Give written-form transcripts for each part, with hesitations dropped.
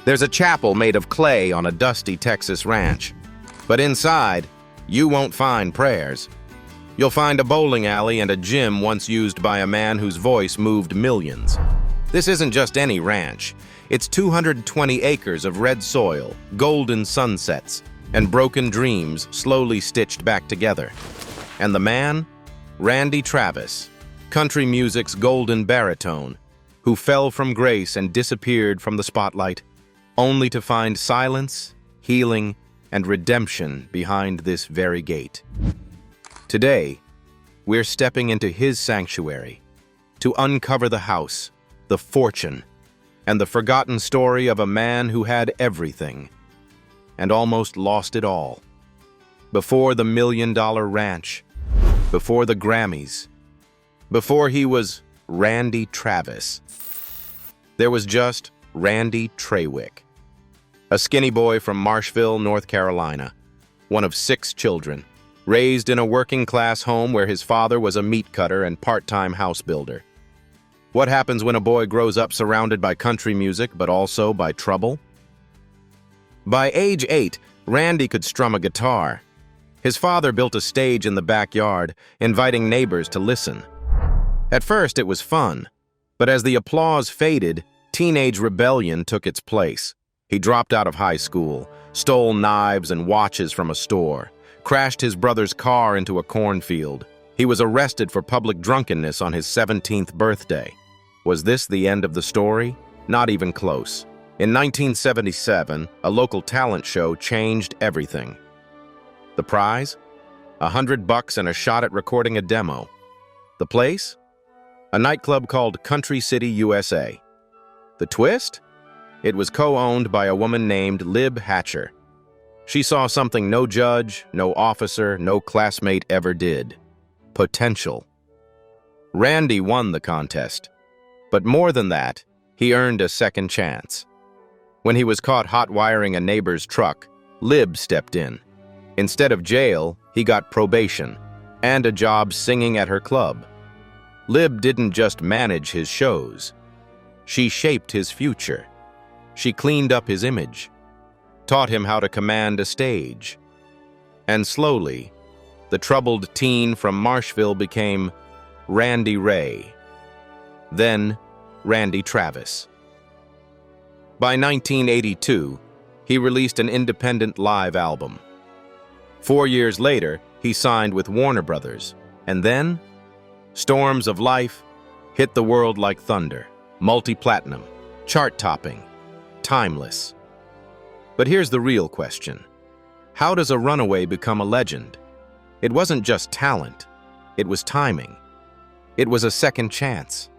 There's a chapel made of clay on a dusty Texas ranch. But inside, you won't find prayers. You'll find a bowling alley and a gym once used by a man whose voice moved millions. This isn't just any ranch. It's 220 acres of red soil, golden sunsets, and broken dreams slowly stitched back together. And the man? Randy Travis, country music's golden baritone, who fell from grace and disappeared from the spotlight, only to find silence, healing, and redemption behind this very gate. Today, we're stepping into his sanctuary to uncover the house, the fortune, and the forgotten story of a man who had everything and almost lost it all. Before the $1 million ranch, before the Grammys, before he was Randy Travis, there was just Randy Trawick, a skinny boy from Marshville, North Carolina, one of 6 children, raised in a working-class home where his father was a meat cutter and part-time house builder. What happens when a boy grows up surrounded by country music, but also by trouble? By age 8, Randy could strum a guitar. His father built a stage in the backyard, inviting neighbors to listen. At first, it was fun, but as the applause faded, teenage rebellion took its place. He dropped out of high school, stole knives and watches from a store, crashed his brother's car into a cornfield. He was arrested for public drunkenness on his 17th birthday. Was this the end of the story? Not even close. In 1977, a local talent show changed everything. The prize? $100 and a shot at recording a demo. The place? A nightclub called Country City, USA. The twist? It was co-owned by a woman named Lib Hatcher. She saw something no judge, no officer, no classmate ever did. Potential. Randy won the contest. But more than that, he earned a second chance. When he was caught hot-wiring a neighbor's truck, Lib stepped in. Instead of jail, he got probation and a job singing at her club. Lib didn't just manage his shows. She shaped his future. She cleaned up his image, taught him how to command a stage. And slowly, the troubled teen from Marshville became Randy Ray, then Randy Travis. By 1982, he released an independent live album. 4 years later, he signed with Warner Brothers, and then storms of life hit the world like thunder, multi-platinum, chart-topping, timeless. But here's the real question. How does a runaway become a legend? It wasn't just talent. It was timing. It was a second chance.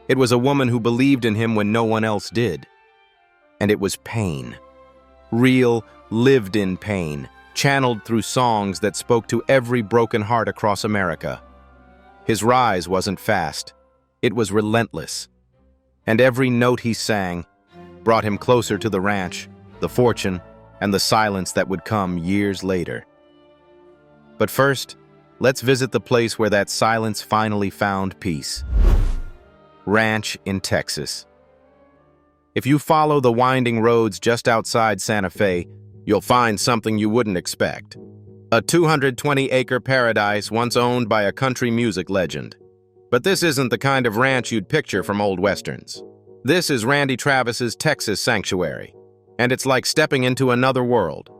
It was a woman who believed in him when no one else did. And it was pain. Real, lived-in pain, channeled through songs that spoke to every broken heart across America. His rise wasn't fast. It was relentless. And every note he sang brought him closer to the ranch, the fortune, and the silence that would come years later. But first, let's visit the place where that silence finally found peace. Ranch in Texas. If you follow the winding roads just outside Santa Fe, you'll find something you wouldn't expect. A 220-acre paradise once owned by a country music legend. But this isn't the kind of ranch you'd picture from old westerns. This is Randy Travis's Texas sanctuary, and it's like stepping into another world.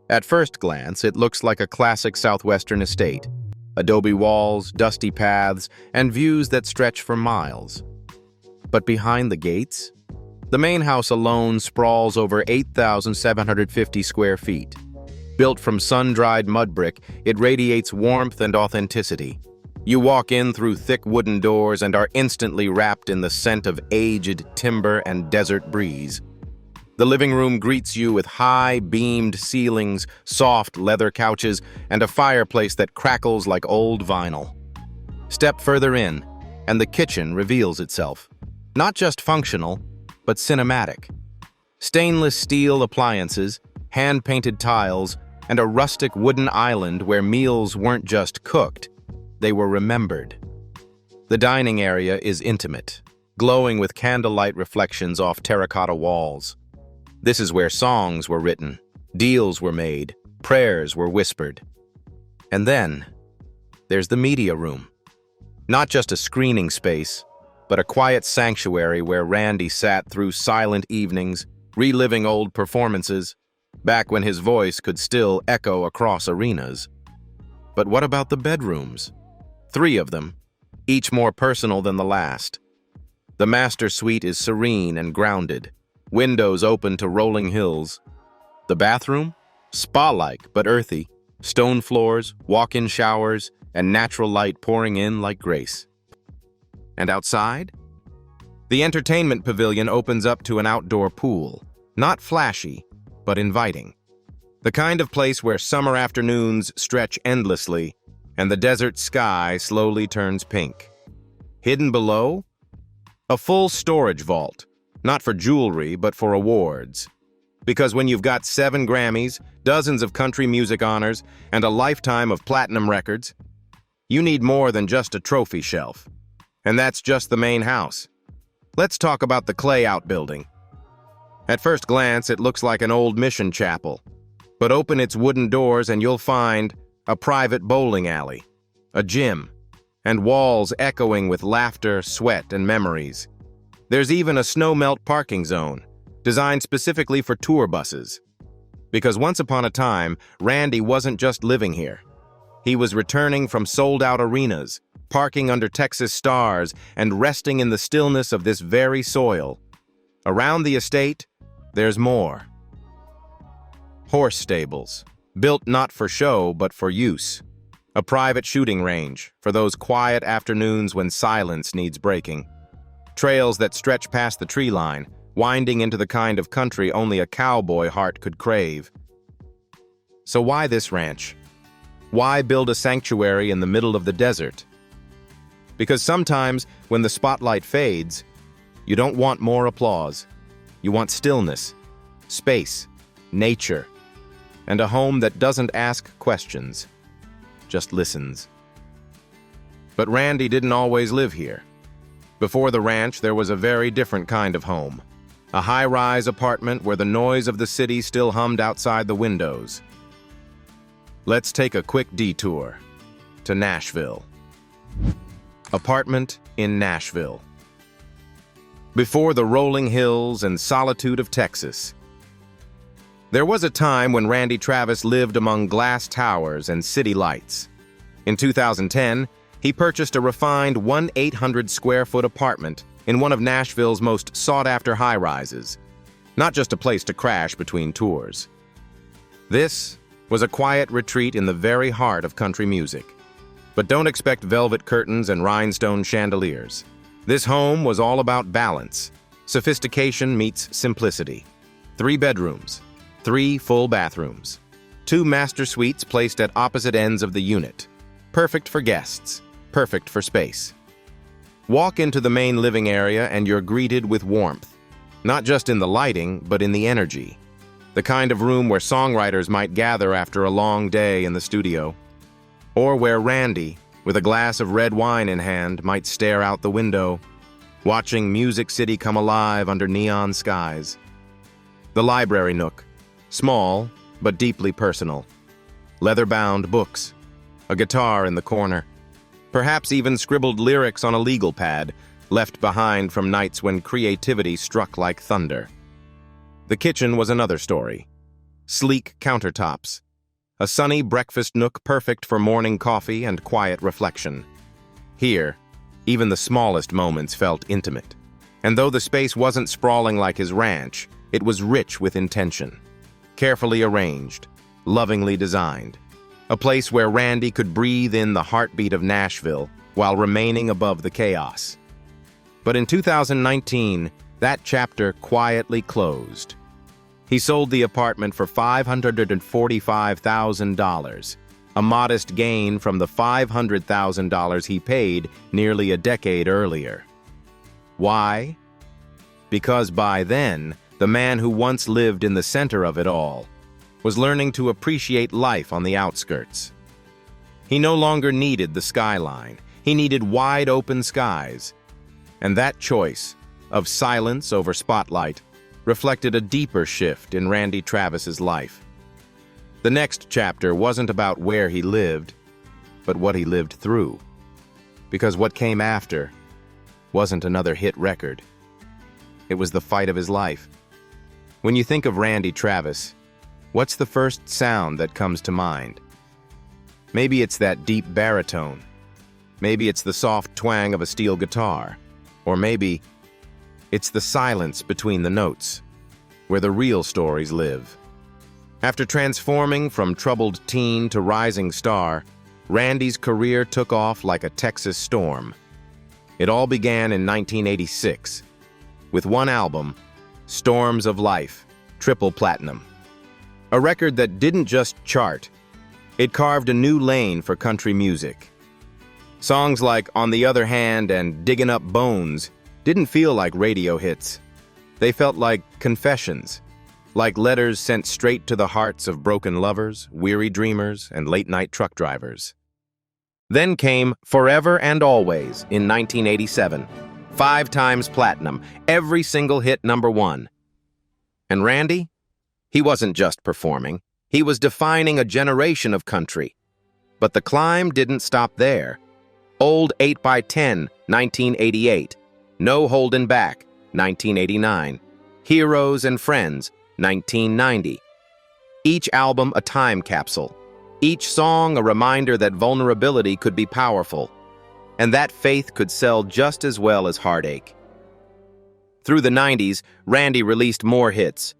At first glance, it looks like a classic southwestern estate. Adobe walls, dusty paths, and views that stretch for miles. But behind the gates, the main house alone sprawls over 8,750 square feet. Built from sun-dried mud brick, it radiates warmth and authenticity. You walk in through thick wooden doors and are instantly wrapped in the scent of aged timber and desert breeze. The living room greets you with high, beamed ceilings, soft leather couches, and a fireplace that crackles like old vinyl. Step further in, and the kitchen reveals itself. Not just functional, but cinematic. Stainless steel appliances, hand-painted tiles, and a rustic wooden island where meals weren't just cooked, they were remembered. The dining area is intimate, glowing with candlelight reflections off terracotta walls. This is where songs were written, deals were made, prayers were whispered. And then, there's the media room. Not just a screening space, but a quiet sanctuary where Randy sat through silent evenings, reliving old performances, back when his voice could still echo across arenas. But what about the bedrooms? 3 of them, each more personal than the last. The master suite is serene and grounded, windows open to rolling hills. The bathroom? Spa-like but earthy, stone floors, walk-in showers, and natural light pouring in like grace. And outside? The entertainment pavilion opens up to an outdoor pool, not flashy, but inviting. The kind of place where summer afternoons stretch endlessly and the desert sky slowly turns pink. Hidden below? A full storage vault, not for jewelry, but for awards. Because when you've got 7 Grammys, dozens of country music honors, and a lifetime of platinum records, you need more than just a trophy shelf. And that's just the main house. Let's talk about the clay outbuilding. At first glance, it looks like an old mission chapel. But open its wooden doors and you'll find a private bowling alley, a gym, and walls echoing with laughter, sweat, and memories. There's even a snow-melt parking zone, designed specifically for tour buses. Because once upon a time, Randy wasn't just living here. He was returning from sold-out arenas, parking under Texas stars, and resting in the stillness of this very soil. Around the estate, there's more. Horse stables, built not for show but for use. A private shooting range for those quiet afternoons when silence needs breaking. Trails that stretch past the tree line, winding into the kind of country only a cowboy heart could crave. So why this ranch? Why build a sanctuary in the middle of the desert? Because sometimes, when the spotlight fades, you don't want more applause. You want stillness, space, nature, and a home that doesn't ask questions, just listens. But Randy didn't always live here. Before the ranch, there was a very different kind of home. A high-rise apartment where the noise of the city still hummed outside the windows. Let's take a quick detour to Nashville. Apartment in Nashville. Before the rolling hills and solitude of Texas. There was a time when Randy Travis lived among glass towers and city lights. In 2010, he purchased a refined 1,800-square-foot apartment in one of Nashville's most sought-after high-rises, not just a place to crash between tours. This was a quiet retreat in the very heart of country music. But don't expect velvet curtains and rhinestone chandeliers. This home was all about balance. Sophistication meets simplicity. 3 bedrooms, 3 full bathrooms, 2 master suites placed at opposite ends of the unit. Perfect for guests, perfect for space. Walk into the main living area and you're greeted with warmth, not just in the lighting, but in the energy. The kind of room where songwriters might gather after a long day in the studio, or where Randy, with a glass of red wine in hand, might stare out the window, watching Music City come alive under neon skies. The library nook, small but deeply personal. Leather-bound books, a guitar in the corner, perhaps even scribbled lyrics on a legal pad, left behind from nights when creativity struck like thunder. The kitchen was another story. Sleek countertops, a sunny breakfast nook perfect for morning coffee and quiet reflection. Here, even the smallest moments felt intimate. And though the space wasn't sprawling like his ranch, it was rich with intention. Carefully arranged, lovingly designed. A place where Randy could breathe in the heartbeat of Nashville while remaining above the chaos. But in 2019, that chapter quietly closed. He sold the apartment for $545,000, a modest gain from the $500,000 he paid nearly a decade earlier. Why? Because by then, the man who once lived in the center of it all was learning to appreciate life on the outskirts. He no longer needed the skyline. He needed wide-open skies. And that choice, of silence over spotlight, reflected a deeper shift in Randy Travis's life. The next chapter wasn't about where he lived, but what he lived through. Because what came after wasn't another hit record. It was the fight of his life. When you think of Randy Travis, what's the first sound that comes to mind? Maybe it's that deep baritone. Maybe it's the soft twang of a steel guitar. Or maybe it's the silence between the notes, where the real stories live. After transforming from troubled teen to rising star, Randy's career took off like a Texas storm. It all began in 1986, with one album, Storms of Life, triple platinum. A record that didn't just chart, it carved a new lane for country music. Songs like On the Other Hand and Diggin' Up Bones didn't feel like radio hits. They felt like confessions, like letters sent straight to the hearts of broken lovers, weary dreamers, and late-night truck drivers. Then came Forever and Always in 1987, 5 times platinum, every single hit #1. And Randy? He wasn't just performing. He was defining a generation of country. But the climb didn't stop there. Old 8x10, 1988. No Holding Back, 1989. Heroes and Friends, 1990. Each album a time capsule. Each song a reminder that vulnerability could be powerful, and that faith could sell just as well as heartache. Through the 90s, Randy released more hits.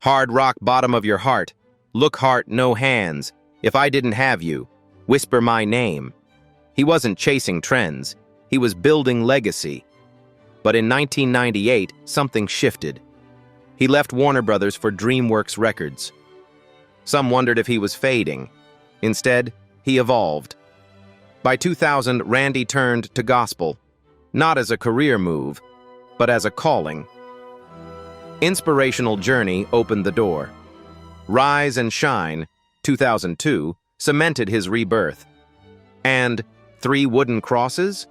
Hard Rock Bottom of Your Heart, Look Heart No Hands, If I Didn't Have You, Whisper My Name. He wasn't chasing trends, he was building legacy. But in 1998, something shifted. He left Warner Brothers for DreamWorks Records. Some wondered if he was fading. Instead, he evolved. By 2000, Randy turned to gospel, not as a career move, but as a calling. Inspirational Journey opened the door. Rise and Shine, 2002, cemented his rebirth. And Three Wooden Crosses?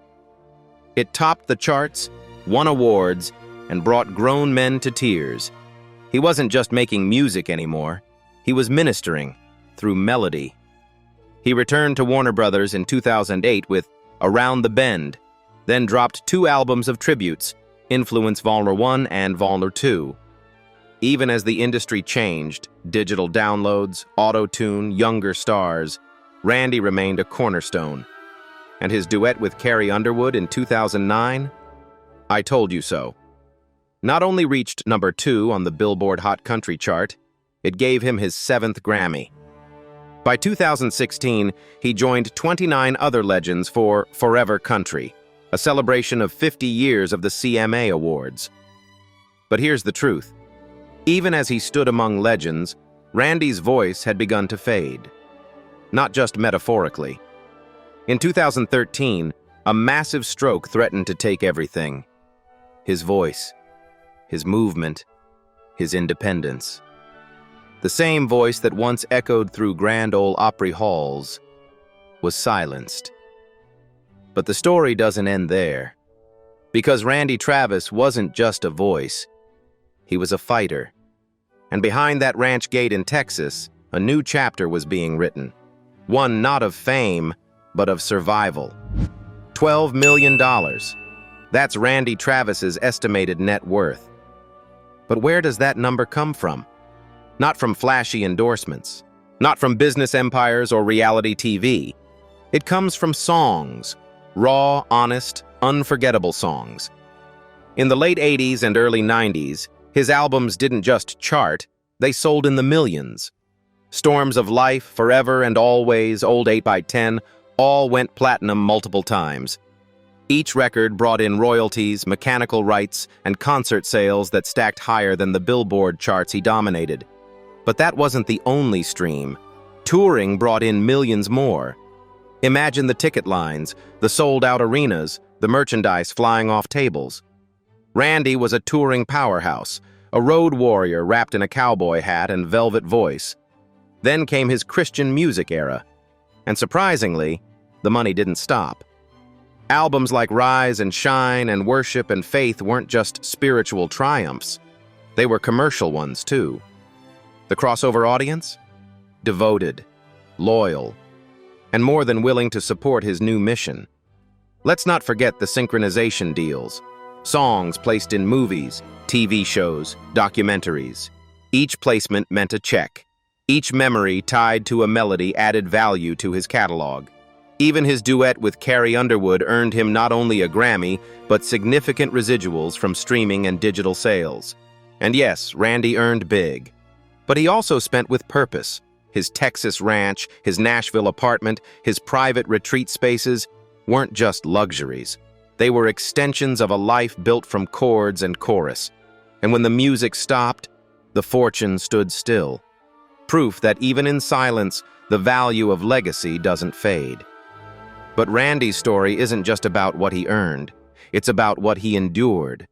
It topped the charts, won awards, and brought grown men to tears. He wasn't just making music anymore. He was ministering through melody. He returned to Warner Brothers in 2008 with Around the Bend, then dropped 2 albums of tributes, Influence Vol. 1 and Vol. 2. Even as the industry changed, digital downloads, auto-tune, younger stars, Randy remained a cornerstone. And his duet with Carrie Underwood in 2009, I Told You So, not only reached #2 on the Billboard Hot Country chart, it gave him his 7th Grammy. By 2016, he joined 29 other legends for Forever Country, a celebration of 50 years of the CMA Awards. But here's the truth. Even as he stood among legends, Randy's voice had begun to fade. Not just metaphorically. In 2013, a massive stroke threatened to take everything. His voice, his movement, his independence. The same voice that once echoed through Grand Ole Opry halls was silenced. But the story doesn't end there. Because Randy Travis wasn't just a voice, he was a fighter. And behind that ranch gate in Texas, a new chapter was being written. One not of fame, but of survival. $12 million. That's Randy Travis's estimated net worth. But where does that number come from? Not from flashy endorsements, not from business empires or reality TV. It comes from songs, raw, honest, unforgettable songs. In the late 80s and early 90s, his albums didn't just chart, they sold in the millions. Storms of Life, Forever and Always, Old 8x10, all went platinum multiple times. Each record brought in royalties, mechanical rights, and concert sales that stacked higher than the Billboard charts he dominated. But that wasn't the only stream. Touring brought in millions more. Imagine the ticket lines, the sold-out arenas, the merchandise flying off tables. Randy was a touring powerhouse, a road warrior wrapped in a cowboy hat and velvet voice. Then came his Christian music era. And surprisingly, the money didn't stop. Albums like Rise and Shine and Worship and Faith weren't just spiritual triumphs. They were commercial ones, too. The crossover audience? Devoted, loyal, and more than willing to support his new mission. Let's not forget the synchronization deals. Songs placed in movies, TV shows, documentaries. Each placement meant a check. Each memory tied to a melody added value to his catalog. Even his duet with Carrie Underwood earned him not only a Grammy, but significant residuals from streaming and digital sales. And yes, Randy earned big. But he also spent with purpose. His Texas ranch, his Nashville apartment, his private retreat spaces weren't just luxuries. They were extensions of a life built from chords and chorus. And when the music stopped, the fortune stood still. Proof that even in silence, the value of legacy doesn't fade. But Randy's story isn't just about what he earned. It's about what he endured.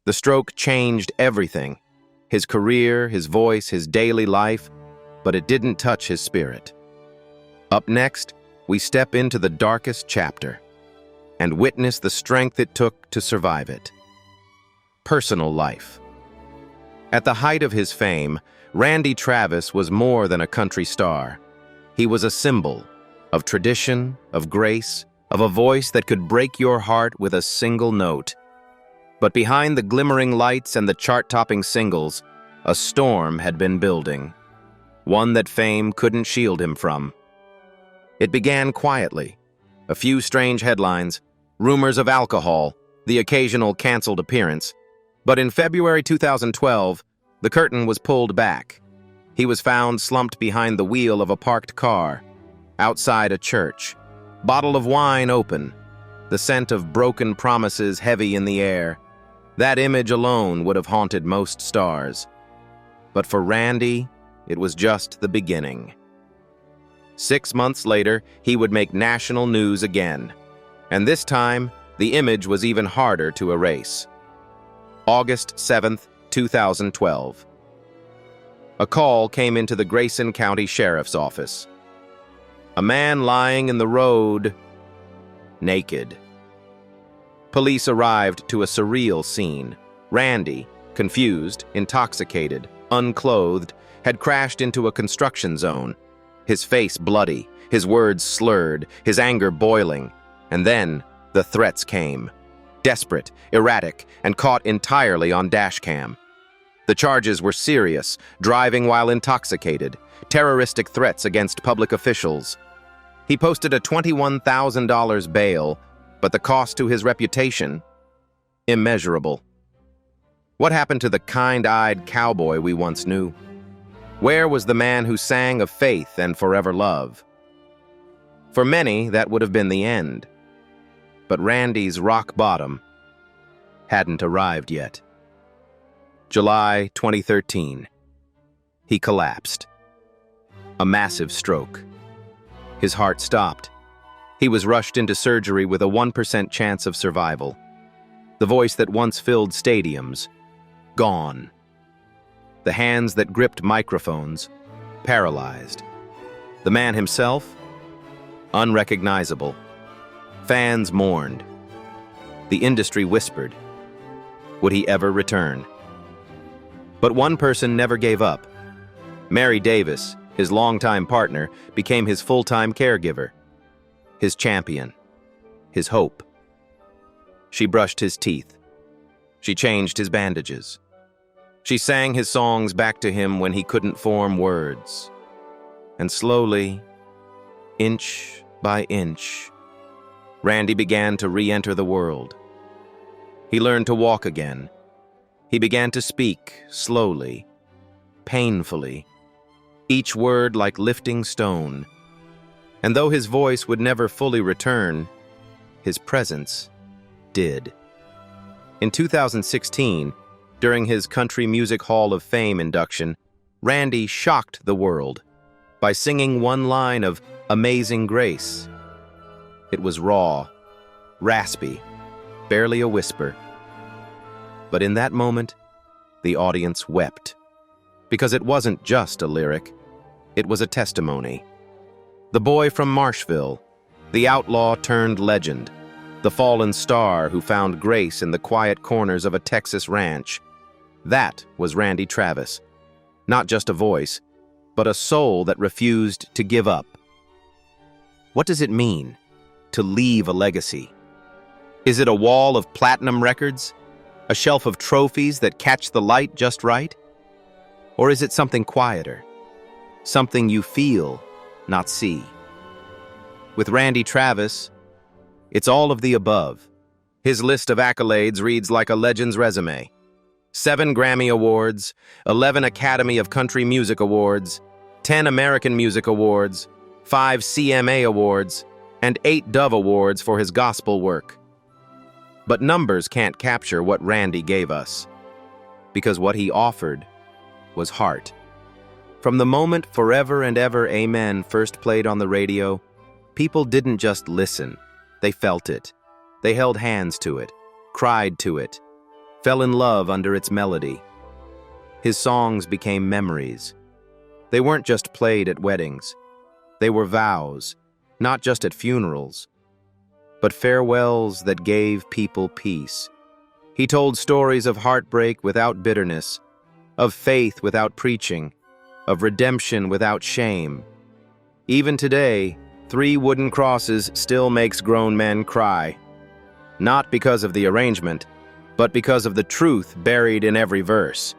The stroke changed everything. His career, his voice, his daily life, but it didn't touch his spirit. Up next, we step into the darkest chapter and witness the strength it took to survive it. Personal life. At the height of his fame, Randy Travis was more than a country star. He was a symbol of tradition, of grace, of a voice that could break your heart with a single note. But behind the glimmering lights and the chart-topping singles, a storm had been building, one that fame couldn't shield him from. It began quietly. A few strange headlines, rumors of alcohol, the occasional canceled appearance. But in February 2012, the curtain was pulled back. He was found slumped behind the wheel of a parked car, outside a church, bottle of wine open, the scent of broken promises heavy in the air. That image alone would have haunted most stars. But for Randy, it was just the beginning. 6 months later, he would make national news again. And this time, the image was even harder to erase. August 7th, 2012. A call came into the Grayson County Sheriff's Office. A man lying in the road, naked. Police arrived to a surreal scene. Randy, confused, intoxicated, unclothed, had crashed into a construction zone. His face bloody, his words slurred, his anger boiling. And then the threats came. Desperate, erratic, and caught entirely on dashcam. The charges were serious: driving while intoxicated, terroristic threats against public officials. He posted a $21,000 bail, but the cost to his reputation? Immeasurable. What happened to the kind-eyed cowboy we once knew? Where was the man who sang of faith and forever love? For many, that would have been the end. But Randy's rock bottom hadn't arrived yet. July 2013. He collapsed. A massive stroke. His heart stopped. He was rushed into surgery with a 1% chance of survival. The voice that once filled stadiums, gone. The hands that gripped microphones, paralyzed. The man himself, unrecognizable. Fans mourned. The industry whispered. Would he ever return? But one person never gave up. Mary Davis, his longtime partner, became his full-time caregiver, his champion, his hope. She brushed his teeth. She changed his bandages. She sang his songs back to him when he couldn't form words. And slowly, inch by inch, Randy began to re-enter the world. He learned to walk again. He began to speak slowly, painfully, each word like lifting stone. And though his voice would never fully return, his presence did. In 2016, during his Country Music Hall of Fame induction, Randy shocked the world by singing one line of Amazing Grace. It was raw, raspy, barely a whisper. But in that moment, the audience wept. Because it wasn't just a lyric, it was a testimony. The boy from Marshville, the outlaw turned legend, the fallen star who found grace in the quiet corners of a Texas ranch. That was Randy Travis. Not just a voice, but a soul that refused to give up. What does it mean to leave a legacy? Is it a wall of platinum records? A shelf of trophies that catch the light just right? Or is it something quieter? Something you feel, not see? With Randy Travis, it's all of the above. His list of accolades reads like a legend's resume. 7 Grammy Awards, 11 Academy of Country Music Awards, 10 American Music Awards, 5 CMA Awards, and 8 Dove Awards for his gospel work. But numbers can't capture what Randy gave us, because what he offered was heart. From the moment Forever and Ever Amen first played on the radio, people didn't just listen, they felt it. They held hands to it, cried to it, fell in love under its melody. His songs became memories. They weren't just played at weddings. They were vows, not just at funerals, but farewells that gave people peace. He told stories of heartbreak without bitterness, of faith without preaching, of redemption without shame. Even today, 3 wooden crosses still makes grown men cry. Not because of the arrangement, but because of the truth buried in every verse.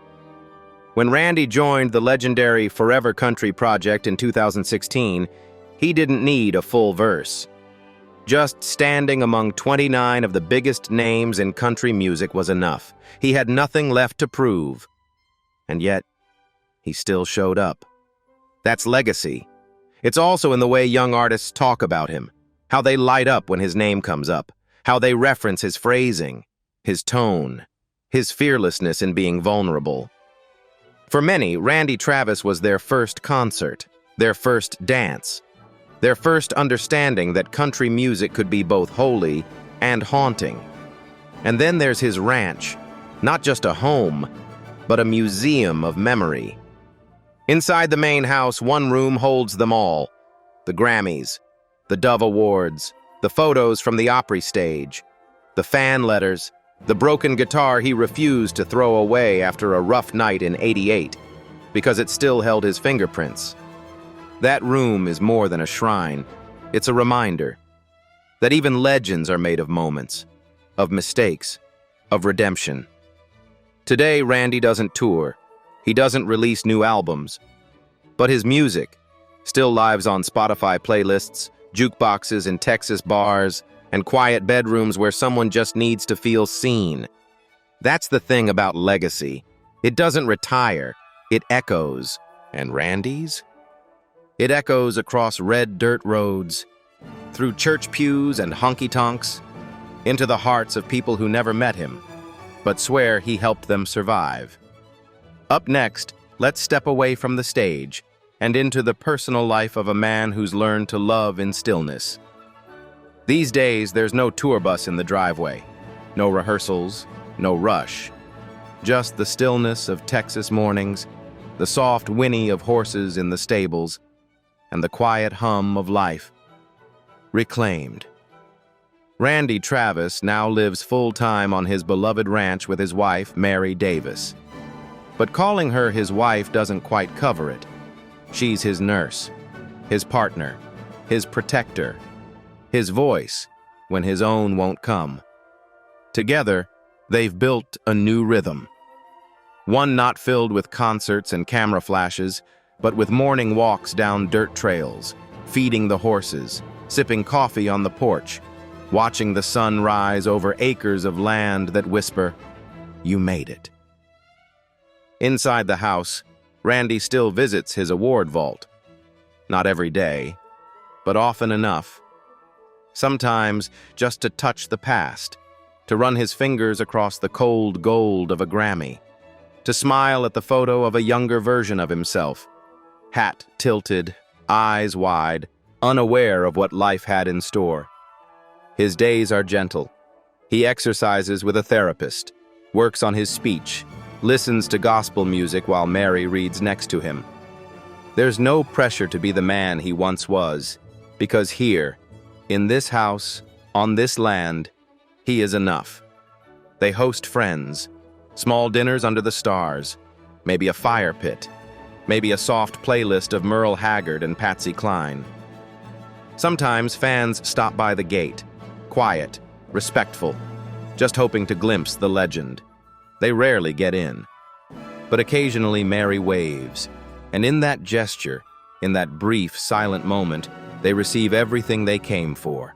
When Randy joined the legendary Forever Country project in 2016, he didn't need a full verse. Just standing among 29 of the biggest names in country music was enough. He had nothing left to prove. And yet, he still showed up. That's legacy. It's also in the way young artists talk about him, how they light up when his name comes up, how they reference his phrasing, his tone, his fearlessness in being vulnerable. For many, Randy Travis was their first concert, their first dance, their first understanding that country music could be both holy and haunting. And then there's his ranch, not just a home, but a museum of memory. Inside the main house, one room holds them all: the Grammys, the Dove Awards, the photos from the Opry stage, the fan letters, the broken guitar he refused to throw away after a rough night in '88 because it still held his fingerprints. That room is more than a shrine. It's a reminder that even legends are made of moments, of mistakes, of redemption. Today, Randy doesn't tour. He doesn't release new albums. But his music still lives on Spotify playlists, jukeboxes in Texas bars, and quiet bedrooms where someone just needs to feel seen. That's the thing about legacy. It doesn't retire. It echoes. And Randy's? It echoes across red dirt roads, through church pews and honky-tonks, into the hearts of people who never met him, but swear he helped them survive. Up next, let's step away from the stage and into the personal life of a man who's learned to love in stillness. These days, there's no tour bus in the driveway, no rehearsals, no rush. Just the stillness of Texas mornings, the soft whinny of horses in the stables, and the quiet hum of life. Reclaimed. Randy Travis now lives full-time on his beloved ranch with his wife, Mary Davis. But calling her his wife doesn't quite cover it. She's his nurse, his partner, his protector, his voice when his own won't come. Together, they've built a new rhythm. One not filled with concerts and camera flashes, but with morning walks down dirt trails, feeding the horses, sipping coffee on the porch, watching the sun rise over acres of land that whisper, "You made it." Inside the house, Randy still visits his award vault. Not every day, but often enough. Sometimes just to touch the past, to run his fingers across the cold gold of a Grammy, to smile at the photo of a younger version of himself, hat tilted, eyes wide, unaware of what life had in store. His days are gentle. He exercises with a therapist, works on his speech, listens to gospel music while Mary reads next to him. There's no pressure to be the man he once was, because here, in this house, on this land, he is enough. They host friends, Small dinners under the stars, maybe a fire pit, maybe a soft playlist of Merle Haggard and Patsy Cline. Sometimes fans stop by the gate, quiet, respectful, just hoping to glimpse the legend. They rarely get in, but occasionally Mary waves, and in that gesture, in that brief, silent moment, they receive everything they came for.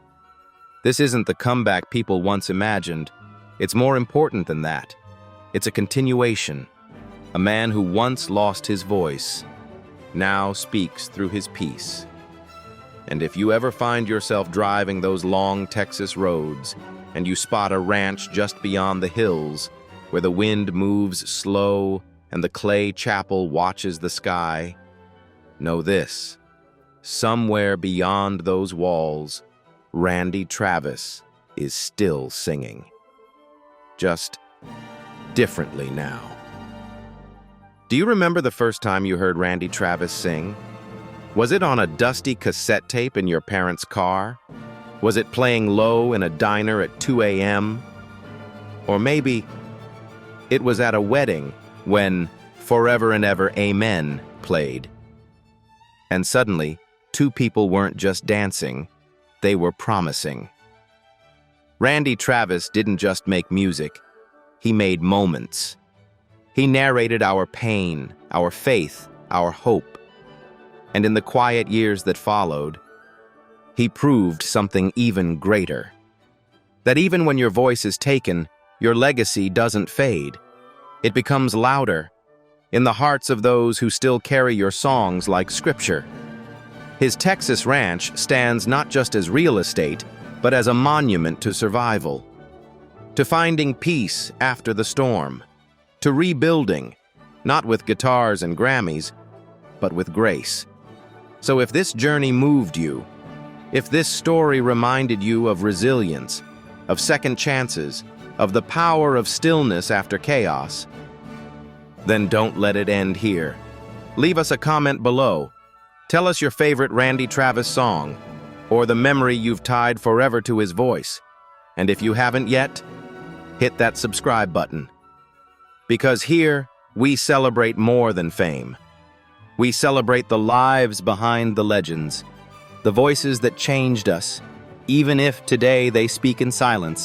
This isn't the comeback people once imagined. It's more important than that. It's a continuation. A man who once lost his voice now speaks through his piece. And if you ever find yourself driving those long Texas roads and you spot a ranch just beyond the hills where the wind moves slow and the clay chapel watches the sky, know this: somewhere beyond those walls, Randy Travis is still singing. Just differently now. Do you remember the first time you heard Randy Travis sing? Was it on a dusty cassette tape in your parents' car? Was it playing low in a diner at 2 a.m.? Or maybe it was at a wedding when Forever and Ever Amen played. And suddenly, two people weren't just dancing, they were promising. Randy Travis didn't just make music, he made moments. He narrated our pain, our faith, our hope. And in the quiet years that followed, he proved something even greater. That even when your voice is taken, your legacy doesn't fade. It becomes louder in the hearts of those who still carry your songs like scripture. His Texas ranch stands not just as real estate, but as a monument to survival, to finding peace after the storm, to rebuilding, not with guitars and Grammys, but with grace. So if this journey moved you, if this story reminded you of resilience, of second chances, of the power of stillness after chaos, then don't let it end here. Leave us a comment below. Tell us your favorite Randy Travis song, or the memory you've tied forever to his voice. And if you haven't yet, hit that subscribe button. Because here, we celebrate more than fame. We celebrate the lives behind the legends, the voices that changed us, even if today they speak in silence.